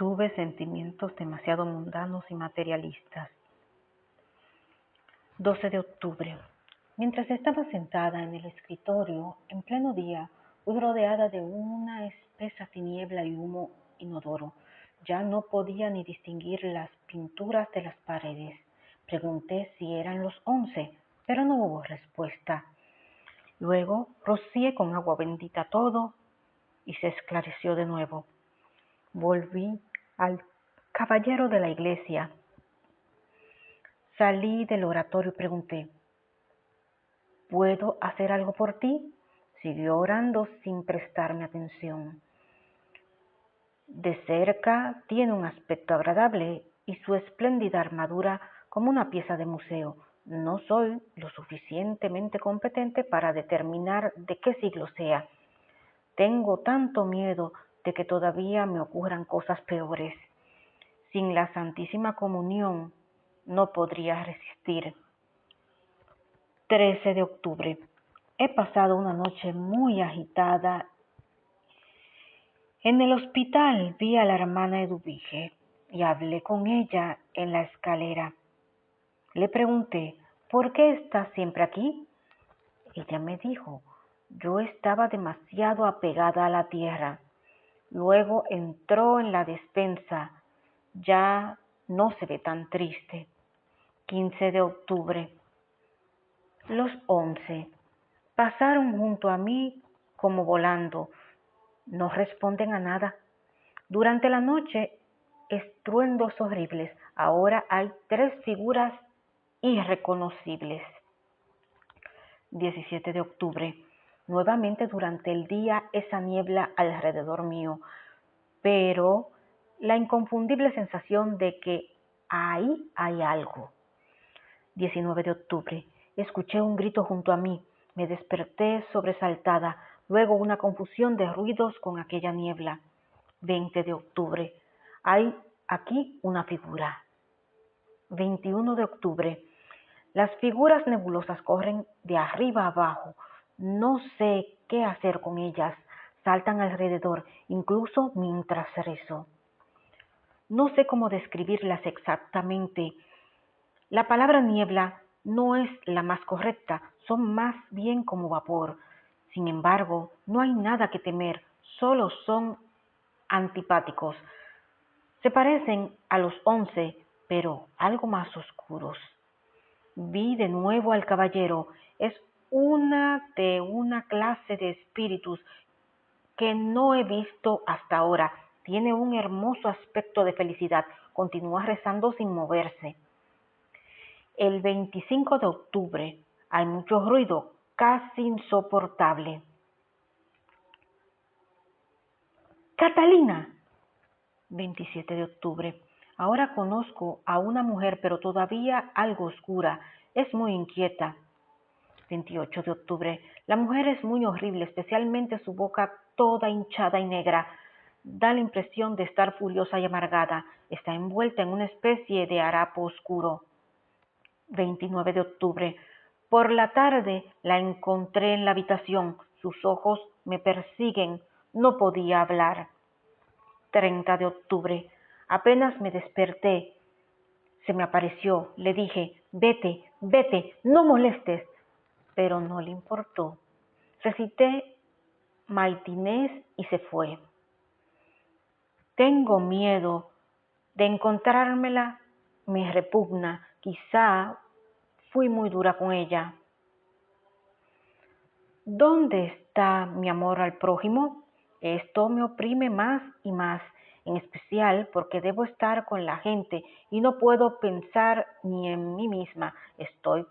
Tuve sentimientos demasiado mundanos y materialistas. 12 de octubre. Mientras estaba sentada en el escritorio, en pleno día, fui rodeada de una espesa tiniebla y humo inodoro. Ya no podía ni distinguir las pinturas de las paredes. Pregunté si eran los 11, pero no hubo respuesta. Luego rocié con agua bendita todo y se esclareció de nuevo. Volví al caballero de la iglesia. Salí del oratorio y pregunté: ¿puedo hacer algo por ti? Siguió orando sin prestarme atención. De cerca tiene un aspecto agradable y su espléndida armadura como una pieza de museo. No soy lo suficientemente competente para determinar de qué siglo sea. Tengo tanto miedo de que todavía me ocurran cosas peores. Sin la Santísima Comunión no podría resistir. 13 de octubre. He pasado una noche muy agitada. En el hospital vi a la hermana Eduvige y hablé con ella en la escalera. Le pregunté: ¿por qué estás siempre aquí? Ella me dijo: yo estaba demasiado apegada a la tierra. Luego entró en la despensa. Ya no se ve tan triste. 15 de octubre. Los 11 pasaron junto a mí como volando. No responden a nada. Durante la noche, estruendos horribles. Ahora hay 3 figuras irreconocibles. 17 de octubre. Nuevamente durante el día esa niebla alrededor mío, pero la inconfundible sensación de que ahí hay algo. 19 de octubre. Escuché un grito junto a mí. Me desperté sobresaltada. Luego una confusión de ruidos con aquella niebla. 20 de octubre. Hay aquí una figura. 21 de octubre. Las figuras nebulosas corren de arriba a abajo. No sé qué hacer con ellas. Saltan alrededor, incluso mientras rezo. No sé cómo describirlas exactamente. La palabra niebla no es la más correcta, son más bien como vapor. Sin embargo, no hay nada que temer, solo son antipáticos. Se parecen a los 11, pero algo más oscuros. Vi de nuevo al caballero. Es una clase de espíritus que no he visto hasta ahora. Tiene un hermoso aspecto de felicidad. Continúa rezando sin moverse. El 25 de octubre hay mucho ruido, casi insoportable. Catalina. 27 de octubre. Ahora conozco a una mujer, pero todavía algo oscura. Es muy inquieta. 28 de octubre. La mujer es muy horrible, especialmente su boca toda hinchada y negra. Da la impresión de estar furiosa y amargada. Está envuelta en una especie de harapo oscuro. 29 de octubre. Por la tarde la encontré en la habitación. Sus ojos me persiguen. No podía hablar. 30 de octubre. Apenas me desperté. Se me apareció. Le dije: vete, vete, no molestes. Pero no le importó. Recité maitines y se fue. Tengo miedo de encontrármela. Me repugna. Quizá fui muy dura con ella. ¿Dónde está mi amor al prójimo? Esto me oprime más y más, en especial porque debo estar con la gente y no puedo pensar ni en mí misma. Estoy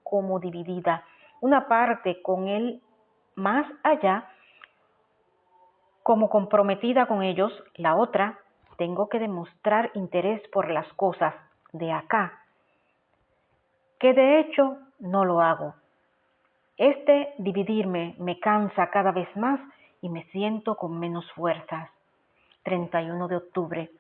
como dividida. Una parte con él más allá, como comprometida con ellos. La otra, tengo que demostrar interés por las cosas de acá, que de hecho no lo hago. Este dividirme me cansa cada vez más y me siento con menos fuerzas. 31 de octubre.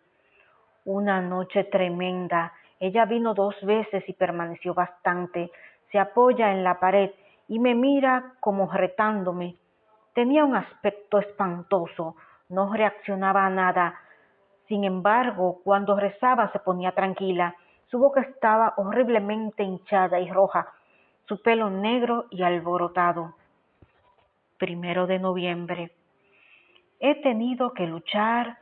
Una noche tremenda. Ella vino 2 veces y permaneció bastante. Se apoya en la pared y me mira como retándome. Tenía un aspecto espantoso. No reaccionaba a nada. Sin embargo, cuando rezaba se ponía tranquila. Su boca estaba horriblemente hinchada y roja, su pelo negro y alborotado. 1 de noviembre. He tenido que luchar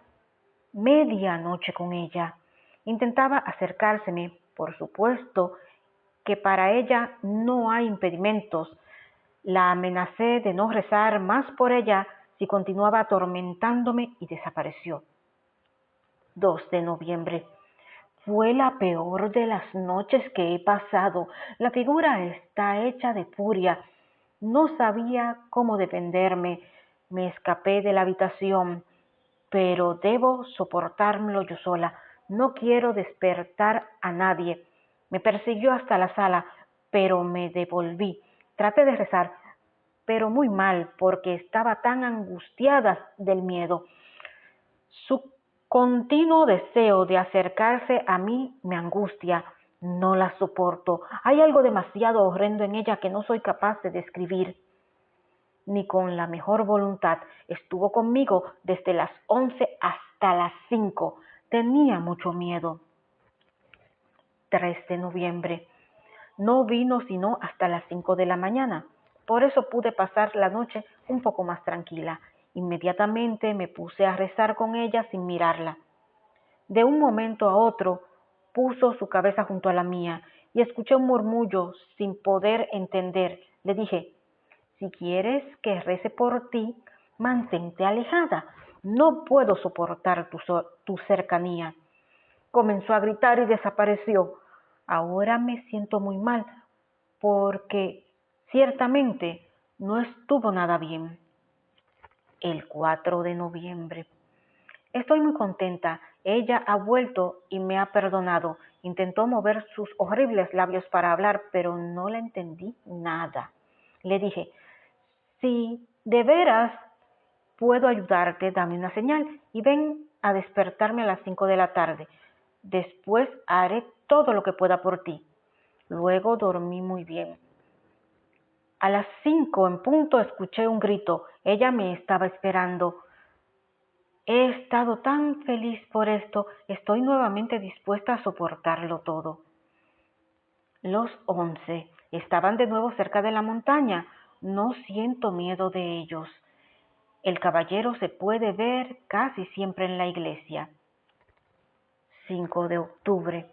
media noche con ella. Intentaba acercárseme, por supuesto que para ella no hay impedimentos. La amenacé de no rezar más por ella si continuaba atormentándome y desapareció. 2 de noviembre. Fue la peor de las noches que he pasado. La figura está hecha de furia. No sabía cómo defenderme. Me escapé de la habitación, pero debo soportármelo yo sola. No quiero despertar a nadie. Me persiguió hasta la sala, pero me devolví. Traté de rezar, pero muy mal, porque estaba tan angustiada del miedo. Su continuo deseo de acercarse a mí me angustia. No la soporto. Hay algo demasiado horrendo en ella que no soy capaz de describir. Ni con la mejor voluntad. Estuvo conmigo desde las 11 hasta las 5. Tenía mucho miedo. 3 de noviembre. No vino sino hasta las 5 de la mañana. Por eso pude pasar la noche un poco más tranquila. Inmediatamente me puse a rezar con ella sin mirarla. De un momento a otro puso su cabeza junto a la mía y escuché un murmullo sin poder entender. Le dije: si quieres que rece por ti, mantente alejada. No puedo soportar tu cercanía. Comenzó a gritar y desapareció. Ahora me siento muy mal porque ciertamente no estuvo nada bien. El 4 de noviembre. Estoy muy contenta. Ella ha vuelto y me ha perdonado. Intentó mover sus horribles labios para hablar, pero no le entendí nada. Le dije: si de veras puedo ayudarte, dame una señal y ven a despertarme a las 5 de la tarde. Después haré todo lo que pueda por ti. Luego dormí muy bien. A las 5 en punto escuché un grito. Ella me estaba esperando. He estado tan feliz por esto. Estoy nuevamente dispuesta a soportarlo todo. Los 11 estaban de nuevo cerca de la montaña. No siento miedo de ellos. El caballero se puede ver casi siempre en la iglesia. 5 de octubre.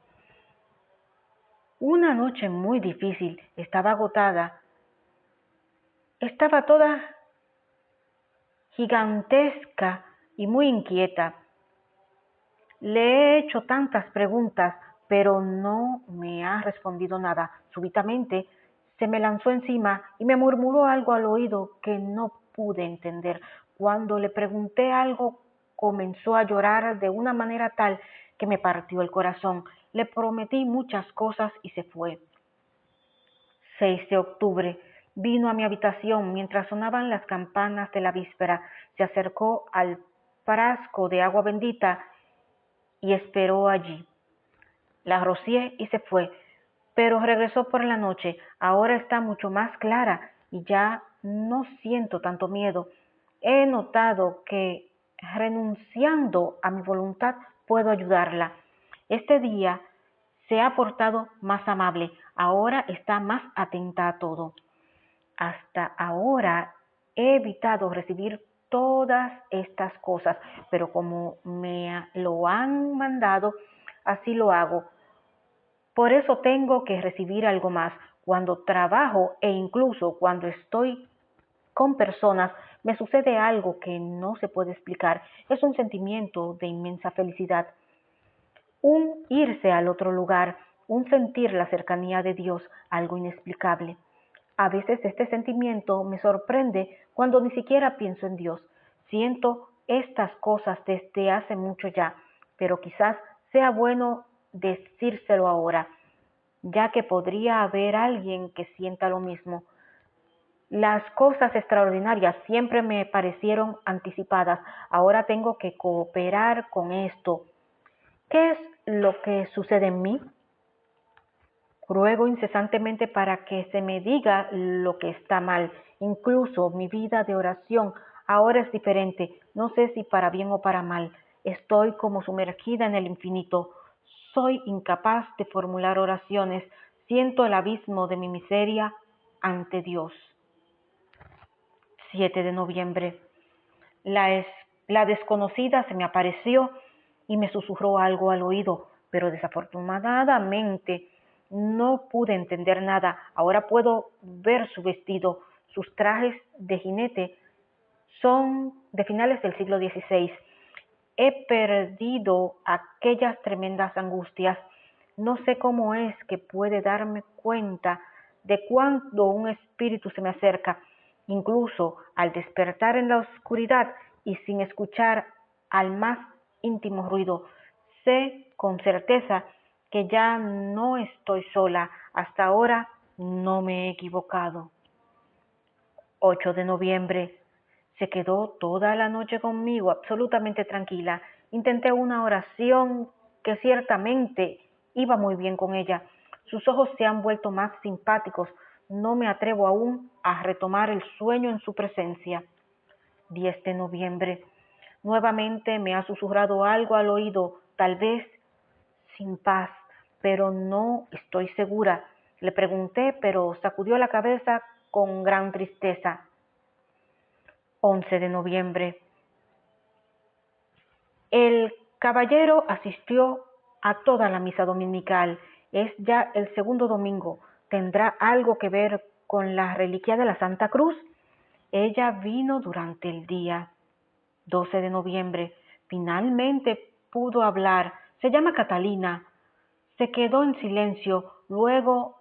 Una noche muy difícil. Estaba agotada. Estaba toda gigantesca y muy inquieta. Le he hecho tantas preguntas, pero no me ha respondido nada. Súbitamente se me lanzó encima y me murmuró algo al oído que no pude entender. Cuando le pregunté algo, comenzó a llorar de una manera tal que me partió el corazón. Le prometí muchas cosas y se fue. 6 de octubre. Vino a mi habitación mientras sonaban las campanas de la víspera. Se acercó al frasco de agua bendita y esperó allí. La rocié y se fue, pero regresó por la noche. Ahora está mucho más clara y ya no siento tanto miedo. He notado que renunciando a mi voluntad puedo ayudarla. Este día se ha portado más amable. Ahora está más atenta a todo. Hasta ahora he evitado recibir todas estas cosas, pero como me lo han mandado, así lo hago. Por eso tengo que recibir algo más. Cuando trabajo e incluso cuando estoy con personas, me sucede algo que no se puede explicar. Es un sentimiento de inmensa felicidad. Un irse al otro lugar, un sentir la cercanía de Dios, algo inexplicable. A veces este sentimiento me sorprende cuando ni siquiera pienso en Dios. Siento estas cosas desde hace mucho ya, pero quizás sea bueno decírselo ahora, ya que podría haber alguien que sienta lo mismo. Las cosas extraordinarias siempre me parecieron anticipadas. Ahora tengo que cooperar con esto. ¿Qué es lo que sucede en mí? Ruego incesantemente para que se me diga lo que está mal. Incluso mi vida de oración ahora es diferente. No sé si para bien o para mal. Estoy como sumergida en el infinito. Soy incapaz de formular oraciones. Siento el abismo de mi miseria ante Dios. 7 de noviembre. La desconocida se me apareció y me susurró algo al oído, pero desafortunadamente no pude entender nada. Ahora puedo ver su vestido. Sus trajes de jinete son de finales del siglo XVI. He perdido aquellas tremendas angustias. No sé cómo es que puede darme cuenta de cuando un espíritu se me acerca, incluso al despertar en la oscuridad y sin escuchar al más íntimo ruido. Sé con certeza que ya no estoy sola. Hasta ahora no me he equivocado. 8 de noviembre. Se quedó toda la noche conmigo, absolutamente tranquila. Intenté una oración que ciertamente iba muy bien con ella. Sus ojos se han vuelto más simpáticos. No me atrevo aún a retomar el sueño en su presencia. 10 de noviembre. Nuevamente me ha susurrado algo al oído, tal vez sin paz, pero no estoy segura. Le pregunté, pero sacudió la cabeza con gran tristeza. 11 de noviembre. El caballero asistió a toda la misa dominical. Es ya el segundo domingo. ¿Tendrá algo que ver con la reliquia de la Santa Cruz? Ella vino durante el día. 12 de noviembre. Finalmente pudo hablar. Se llama Catalina. Se quedó en silencio. Luego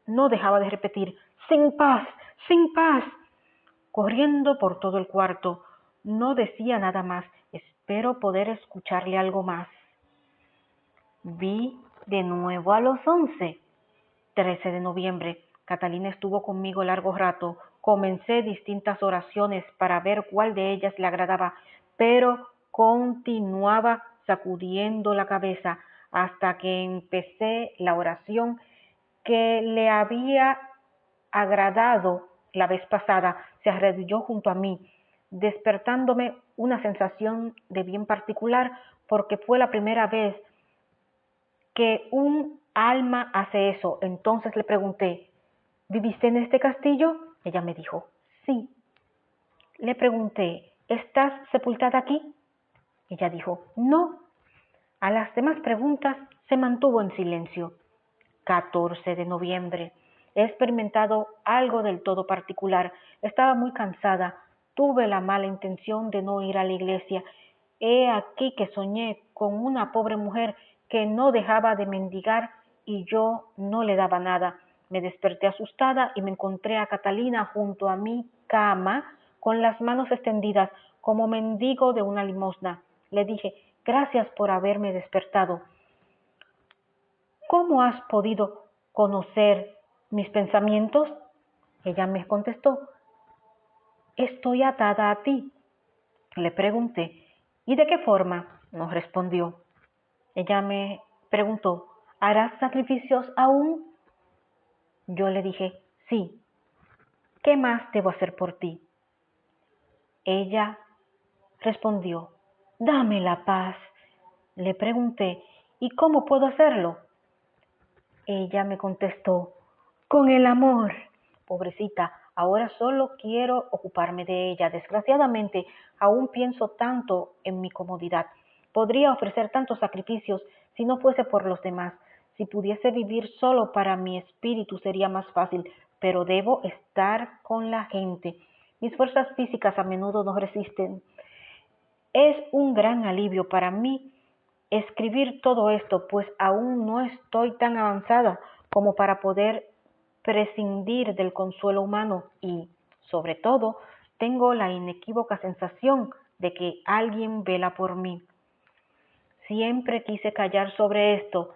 no dejaba de repetir: sin paz, sin paz, corriendo por todo el cuarto. No decía nada más. Espero poder escucharle algo más. Vi de nuevo a los 11. 13 de noviembre. Catalina estuvo conmigo largo rato. Comencé distintas oraciones para ver cuál de ellas le agradaba, pero continuaba sacudiendo la cabeza hasta que empecé la oración que le había agradado la vez pasada. Se arrodilló junto a mí, despertándome una sensación de bien particular, porque fue la primera vez que un alma hace eso. Entonces le pregunté: ¿viviste en este castillo? Ella me dijo: sí. Le pregunté: ¿estás sepultada aquí? Ella dijo: no. A las demás preguntas se mantuvo en silencio. 14 de noviembre. He experimentado algo del todo particular. Estaba muy cansada. Tuve la mala intención de no ir a la iglesia. He aquí que soñé con una pobre mujer que no dejaba de mendigar y yo no le daba nada. Me desperté asustada y me encontré a Catalina junto a mi cama con las manos extendidas como mendigo de una limosna. Le dije: gracias por haberme despertado. ¿Cómo has podido conocer mis pensamientos? Ella me contestó: estoy atada a ti. Le pregunté: ¿y de qué forma? No respondió. Ella me preguntó: ¿harás sacrificios aún? Yo le dije: sí. ¿Qué más debo hacer por ti? Ella respondió: dame la paz. Le pregunté: ¿y cómo puedo hacerlo? Ella me contestó: con el amor. Pobrecita, ahora solo quiero ocuparme de ella. Desgraciadamente, aún pienso tanto en mi comodidad. Podría ofrecer tantos sacrificios si no fuese por los demás. Si pudiese vivir solo para mi espíritu sería más fácil, pero debo estar con la gente. Mis fuerzas físicas a menudo no resisten. Es un gran alivio para mí escribir todo esto, pues aún no estoy tan avanzada como para poder prescindir del consuelo humano y, sobre todo, tengo la inequívoca sensación de que alguien vela por mí. Siempre quise callar sobre esto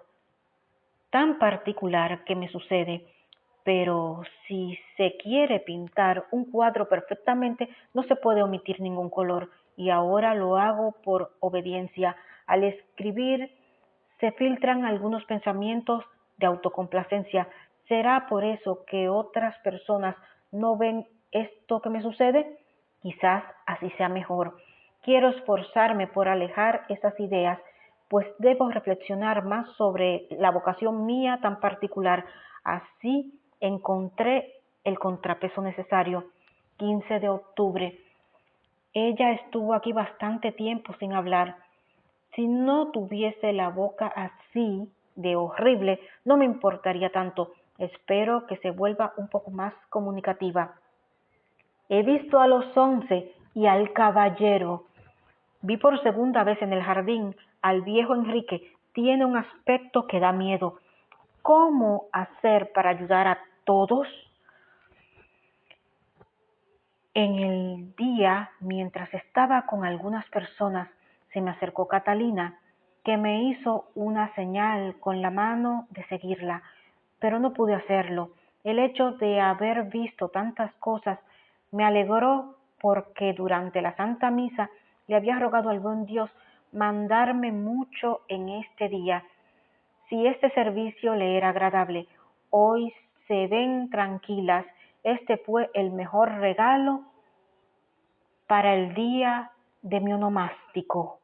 tan particular que me sucede, pero si se quiere pintar un cuadro perfectamente, no se puede omitir ningún color, y ahora lo hago por obediencia. Al escribir se filtran algunos pensamientos de autocomplacencia. ¿Será por eso que otras personas no ven esto que me sucede? Quizás así sea mejor. Quiero esforzarme por alejar esas ideas, pues debo reflexionar más sobre la vocación mía tan particular. Así encontré el contrapeso necesario. 15 de octubre. Ella estuvo aquí bastante tiempo sin hablar. Si no tuviese la boca así de horrible, no me importaría tanto. Espero que se vuelva un poco más comunicativa. He visto a los 11 y al caballero. Vi por segunda vez en el jardín al viejo Enrique. Tiene un aspecto que da miedo. ¿Cómo hacer para ayudar a todos? En el día, mientras estaba con algunas personas, se me acercó Catalina, que me hizo una señal con la mano de seguirla, pero no pude hacerlo. El hecho de haber visto tantas cosas me alegró porque durante la Santa Misa le había rogado al buen Dios mandarme mucho en este día. Si este servicio le era agradable, hoy se ven tranquilas. Este fue el mejor regalo para el día de mi onomástico.